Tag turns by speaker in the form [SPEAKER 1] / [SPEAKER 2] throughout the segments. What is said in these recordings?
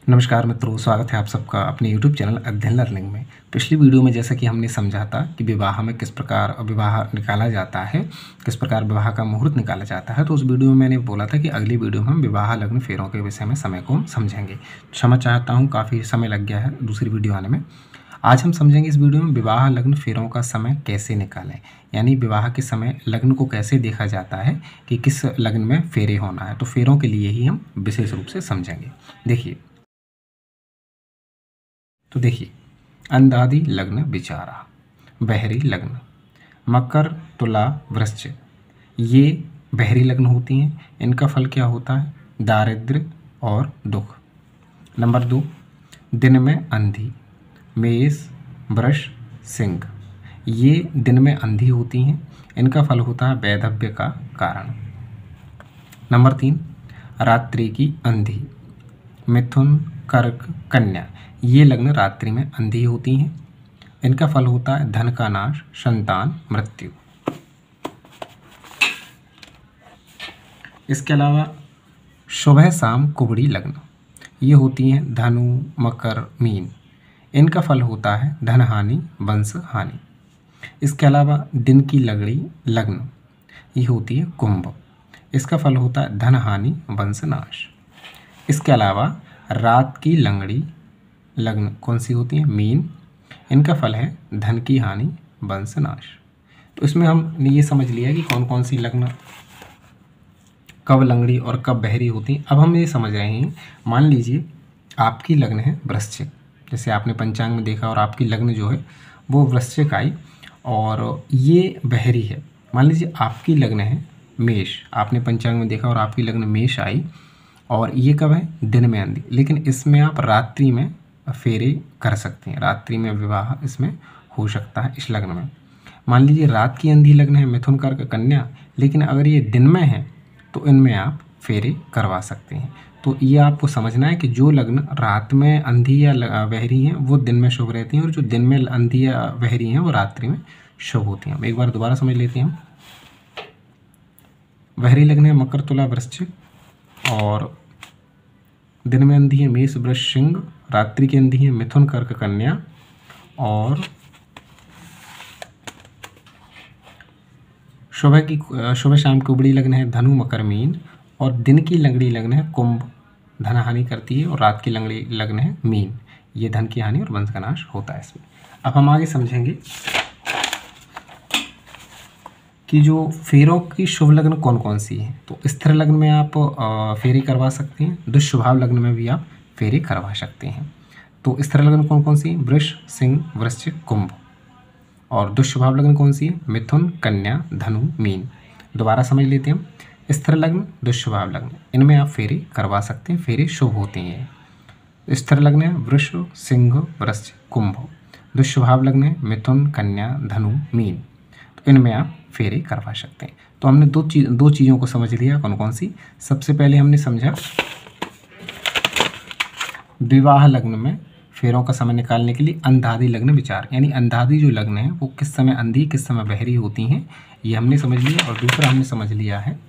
[SPEAKER 1] नमस्कार मित्रों, स्वागत है आप सबका अपने YouTube चैनल अध्ययन लर्निंग में। पिछली वीडियो में जैसा कि हमने समझा था कि विवाह में किस प्रकार विवाह निकाला जाता है, किस प्रकार विवाह का मुहूर्त निकाला जाता है, तो उस वीडियो में मैंने बोला था कि अगली वीडियो में हम विवाह लग्न फेरों के विषय में समय को हम समझेंगे। क्षमा चाहता हूँ, काफ़ी समय लग गया है दूसरी वीडियो आने में। आज हम समझेंगे इस वीडियो में विवाह लग्न फेरों का समय कैसे निकालें, यानी विवाह के समय लग्न को कैसे देखा जाता है कि किस लग्न में फेरे होना है। तो फेरों के लिए ही हम विशेष रूप से समझेंगे। देखिए, अंधादि लग्न विचारा, बहरी लग्न, मकर तुला वृश्चिक, ये बहरी लग्न होती हैं। इनका फल क्या होता है? दारिद्र्य और दुख। नंबर 2, दिन में अंधी, मेष वृष सिंह, ये दिन में अंधी होती हैं। इनका फल होता है वैधव्य का कारण। नंबर 3, रात्रि की अंधी, मिथुन कर्क कन्या, ये लग्न रात्रि में अंधी होती हैं। इनका फल होता है धन का नाश, संतान मृत्यु। इसके अलावा सुबह शाम कुबड़ी लग्न, ये होती हैं धनु मकर मीन, इनका फल होता है धन हानि वंश हानि। इसके अलावा दिन की लगड़ी लग्न, ये होती है कुंभ, इसका फल होता है धन हानि वंश नाश। इसके अलावा रात की लंगड़ी लग्न कौन सी होती है? मीन, इनका फल है धन की हानि वंश नाश। तो इसमें हमने ये समझ लिया कि कौन कौन सी लग्न कब लंगड़ी और कब बहरी होती हैं। अब हम ये समझ रहे हैं, मान लीजिए आपकी लग्न है वृश्चिक, जैसे आपने पंचांग में देखा और आपकी लग्न जो है वो वृश्चिक आई और ये बहरी है। मान लीजिए आपकी लग्न है मेष, आपने पंचांग में देखा और आपकी लग्न मेष आई और ये कब है? दिन में अंधी। लेकिन इसमें आप रात्रि में फेरे कर सकते हैं, रात्रि में विवाह इसमें हो सकता है इस लग्न में। मान लीजिए रात की अंधी लग्न है मिथुन कर्क कन्या, लेकिन अगर ये दिन में है तो इनमें आप फेरे करवा सकते हैं। तो ये आपको समझना है कि जो लग्न रात में अंधी या बहरी हैं वो दिन में शुभ रहती हैं, और जो दिन में अंधी या बहरी हैं वो रात्रि में शुभ होती हैं। एक बार दोबारा समझ लेते हैं हम। बहरी लग्न है मकर तुला वृश्चिक, और दिन में अंधी है मेष वृष सिंह, रात्रि की अंधी है मिथुन कर्क कन्या, और सुबह शाम कुबड़ी लग्न है धनु मकर मीन, और दिन की लंगड़ी लग्न है कुंभ, धन हानि करती है, और रात की लंगड़ी लग्न है मीन, ये धन की हानि और वंश का नाश होता है इसमें। अब हम आगे समझेंगे कि जो फेरों की शुभ लग्न कौन कौन सी है। तो स्थिर लग्न में आप फेरे करवा सकते हैं, दुष्प्रभाव लग्न में भी आप फेरे करवा सकते हैं। तो स्थिर लग्न कौन कौन सी है? वृष सिंह वृश्चिक कुंभ। और दुष्प्रभाव लग्न कौन सी है? मिथुन कन्या धनु मीन। दोबारा समझ लेते हैं हम। स्थिर लग्न दुष्प्रभाव लग्न, इनमें आप फेरे करवा सकते हैं, फेरे शुभ होते हैं। स्थिर लग्न है वृष सिंह वृश्चिक कुंभ, दुष्प्रभाव लग्न है मिथुन कन्या धनु मीन, तो इनमें आप फेरे करवा सकते हैं। तो हमने दो चीज़ों को समझ लिया, कौन कौन सी। सबसे पहले हमने समझा विवाह लग्न में फेरों का समय निकालने के लिए अंधादि लग्न विचार, यानी अंधादि जो लग्न है वो किस समय अंधी किस समय बहरी होती हैं, ये हमने समझ लिया। और दूसरा हमने समझ लिया है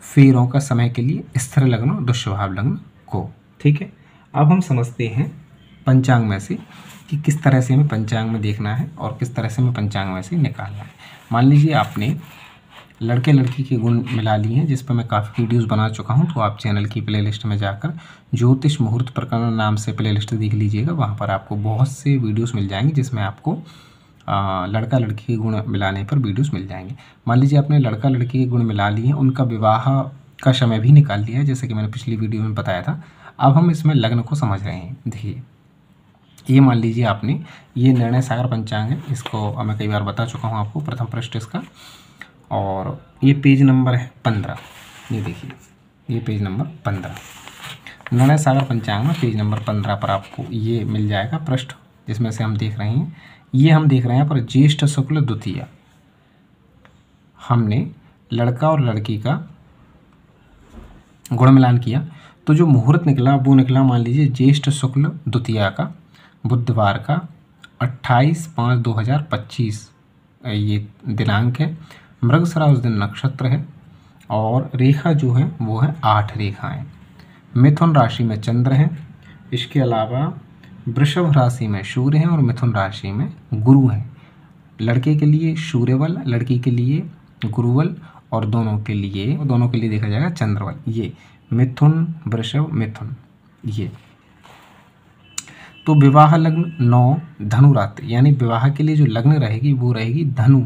[SPEAKER 1] फेरों का समय के लिए स्थिर लग्न और दुष्प्रभाव लग्न को। ठीक है, अब हम समझते हैं पंचांग में से कि किस तरह से हमें पंचांग में देखना है और किस तरह से हमें पंचांग में से निकालना है। मान लीजिए आपने लड़के लड़की के गुण मिला लिए हैं, जिस पर मैं काफ़ी वीडियोस बना चुका हूं, तो आप चैनल की प्लेलिस्ट में जाकर ज्योतिष मुहूर्त प्रकरण नाम से प्लेलिस्ट देख लीजिएगा। वहां पर आपको बहुत से वीडियोस मिल जाएंगे जिसमें आपको लड़का लड़की के गुण मिलाने पर वीडियोस मिल जाएंगे। मान लीजिए आपने लड़का लड़की के गुण मिला लिए हैं, उनका विवाह का समय भी निकाल लिया है, जैसे कि मैंने पिछली वीडियो में बताया था। अब हम इसमें लग्न को समझ रहे हैं। देखिए, ये मान लीजिए आपने, ये निर्णय सागर पंचांग है, इसको मैं कई बार बता चुका हूँ आपको, प्रथम पृष्ठ इसका, और ये पेज नंबर है 15। ये देखिए, ये पेज नंबर 15 निर्णय सागर पंचांग में पेज नंबर 15 पर आपको ये मिल जाएगा पृष्ठ, जिसमें से हम देख रहे हैं, ये हम देख रहे हैं पर ज्येष्ठ शुक्ल द्वितीया। हमने लड़का और लड़की का गुण मिलान किया, तो जो मुहूर्त निकला वो निकला मान लीजिए ज्येष्ठ शुक्ल द्वितीया का, बुधवार का 28/5/2025 ये दिनांक है। मृगशिरा उस दिन नक्षत्र है, और रेखा जो है वो है 8 रेखाएं। मिथुन राशि में चंद्र है, इसके अलावा वृषभ राशि में सूर्य हैं और मिथुन राशि में गुरु हैं। लड़के के लिए सूर्यबल, लड़की के लिए गुरुबल और दोनों के लिए देखा जाएगा चंद्रबल। ये मिथुन, वृषभ, मिथुन ये। तो विवाह लग्न 9 धनु रात्रि, यानी विवाह के लिए जो लग्न रहेगी वो रहेगी धनु।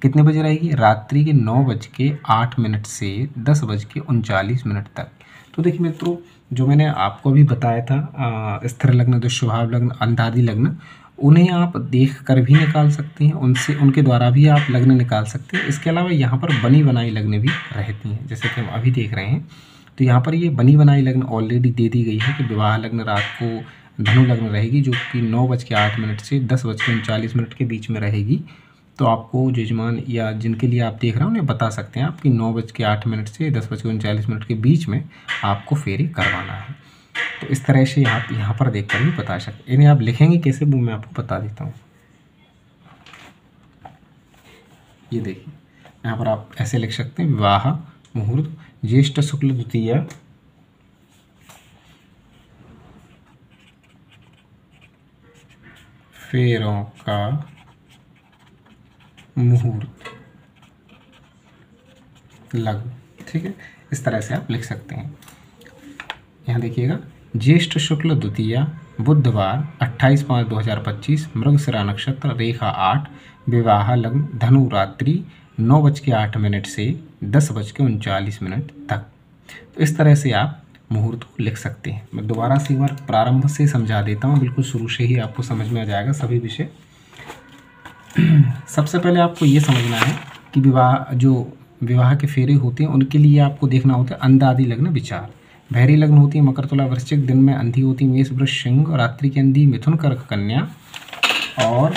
[SPEAKER 1] कितने बजे रहेगी? रात्रि के 9:08 से 10:39 तक। तो देखिए मित्रों, जो मैंने आपको अभी बताया था स्थिर लग्न, दुष्स्वभाव लग्न, अंधादि लग्न, उन्हें आप देख कर भी निकाल सकते हैं, उनके द्वारा भी आप लग्न निकाल सकते हैं। इसके अलावा यहाँ पर बनी बनाई लग्न भी रहती हैं, जैसे कि हम अभी देख रहे हैं। तो यहाँ पर ये बनी बनाई लग्न ऑलरेडी दे दी गई है कि विवाह लग्न रात को धनु लग्न रहेगी, जो कि 9:08 से 10:39 के बीच में रहेगी। तो आपको जो यजमान या जिनके लिए आप देख रहे हो उन्हें बता सकते हैं आप कि 9:08 से 10:39 के बीच में आपको फेरे करवाना है। तो इस तरह से आप यहाँ पर देख कर भी बता सकते। इन्हें आप लिखेंगे कैसे वो मैं आपको बता देता हूँ। ये देखिए, यहाँ पर आप ऐसे लिख सकते हैं, विवाह मुहूर्त ज्येष्ठ शुक्ल द्वितीया फेरों का मुहूर्त लग्न। ठीक है, इस तरह से आप लिख सकते हैं। यहाँ देखिएगा, ज्येष्ठ शुक्ल द्वितीया बुधवार 28/5/2025 मृगशिरा नक्षत्र रेखा 8 विवाह लग्न धनु रात्रि 9:08 से 10:39 तक। तो इस तरह से आप मुहूर्त को लिख सकते हैं। मैं दोबारा से एक बार प्रारंभ से समझा देता हूँ, बिल्कुल शुरू से ही आपको समझ में आ जाएगा सभी विषय। सबसे पहले आपको ये समझना है कि विवाह के फेरे होते हैं उनके लिए आपको देखना होता है अंधादि लग्न विचार। भैरी लग्न होती है मकर, तुला, वृश्चिक, दिन में अंधी होती है मेष, वृष, सिंह, रात्रि की अंधी मिथुन, कर्क, कन्या, और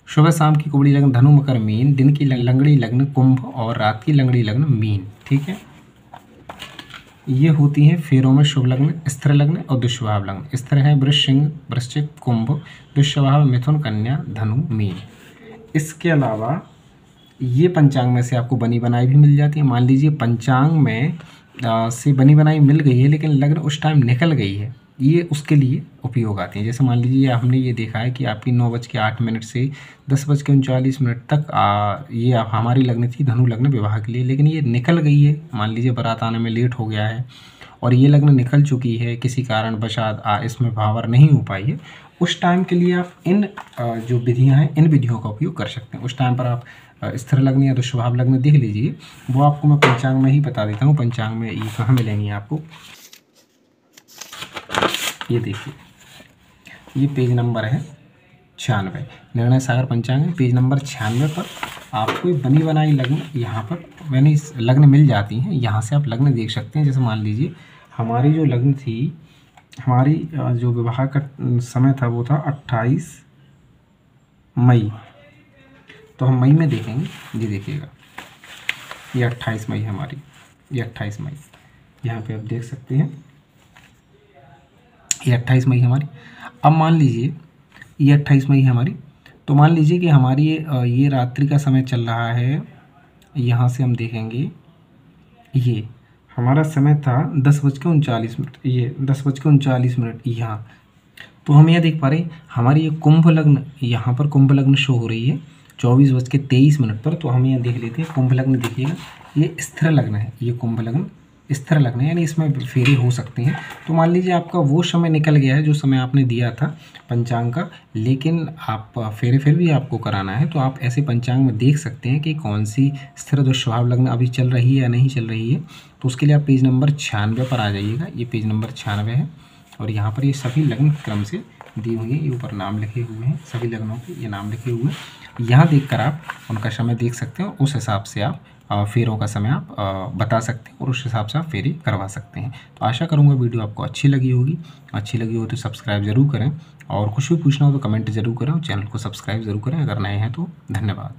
[SPEAKER 1] सुबह शाम की कुबड़ी लग्न धनु, मकर, मीन, दिन की लंगड़ी लग्न कुंभ और रात की लंगड़ी लग्न मीन। ठीक है, ये होती हैं फेरों में शुभ लग्न, स्थिर लग्न और दुष्स्वभाव लग्न। स्थिर है वृष, सिंह, वृश्चिक, कुंभ, दुष्स्वभाव मिथुन, कन्या, धनु, मीन। इसके अलावा ये पंचांग में से आपको बनी बनाई भी मिल जाती है। मान लीजिए पंचांग में से बनी बनाई मिल गई है लेकिन लग्न उस टाइम निकल गई है, ये उसके लिए उपयोग आती है। जैसे मान लीजिए हमने ये देखा है कि आपकी 9:08 से 10:39 तक ये हमारी लग्न थी धनु लग्न विवाह के लिए, लेकिन ये निकल गई है। मान लीजिए बारात आने में लेट हो गया है और ये लग्न निकल चुकी है, किसी कारण वशात इसमें भावर नहीं हो पाई है, उस टाइम के लिए आप इन जो विधियाँ हैं इन विधियों का उपयोग कर सकते हैं। उस टाइम पर आप स्थिर लग्न या दुष्स्वभाव लग्न देख लीजिए, वो आपको मैं पंचांग में ही बता देता हूँ। पंचांग में ये कहाँ मिलेंगी आपको, ये देखिए, ये पेज नंबर है 96, निर्णय सागर पंचांग है, पेज नंबर 96 पर आपको बनी बनाई लग्न यहाँ पर मैंने लग्न मिल जाती हैं। यहाँ से आप लग्न देख सकते हैं। जैसे मान लीजिए हमारी जो लग्न थी, हमारी जो विवाह का समय था वो था 28 मई। तो हम मई में देखेंगे, ये देखिएगा ये 28 मई हमारी, ये 28 मई यहाँ पे आप देख सकते हैं, ये 28 मई हमारी। अब मान लीजिए ये 28 मई हमारी, तो मान लीजिए कि हमारी ये रात्रि का समय चल रहा है। यहाँ से हम देखेंगे ये हमारा समय था 10:39, ये 10:39 यहाँ। तो हम यह देख पा रहे हैं हमारी ये कुंभ लग्न, यहाँ पर कुंभ लग्न शो हो रही है 24:23 पर। तो हम यहाँ देख लेते हैं कुंभ लग्न, देखिएगा ये स्थिर लग्न है, ये कुंभ लग्न स्थिर लग्न है, यानी इसमें फेरे हो सकते हैं। तो मान लीजिए आपका वो समय निकल गया है जो समय आपने दिया था पंचांग का, लेकिन आप फेरे फिर भी आपको कराना है। तो आप ऐसे पंचांग में देख सकते हैं कि कौन सी स्थिर दुष्स्वभाव लग्न अभी चल रही है या नहीं चल रही है। तो उसके लिए आप पेज नंबर 96 पर आ जाइएगा। ये पेज नंबर 96 है और यहाँ पर ये सभी लग्न क्रम से दी हुई है, ये ऊपर नाम लिखे हुए हैं, सभी लग्नों के ये नाम लिखे हुए हैं। यहाँ देखकर आप उनका समय देख सकते हैं, उस हिसाब से आप फेरों का समय आप बता सकते हैं और उस हिसाब से आप फेरे करवा सकते हैं। तो आशा करूँगा वीडियो आपको अच्छी लगी होगी। अच्छी लगी हो तो सब्सक्राइब ज़रूर करें और कुछ भी पूछना हो तो कमेंट ज़रूर करें और चैनल को सब्सक्राइब ज़रूर करें अगर नए हैं तो। धन्यवाद।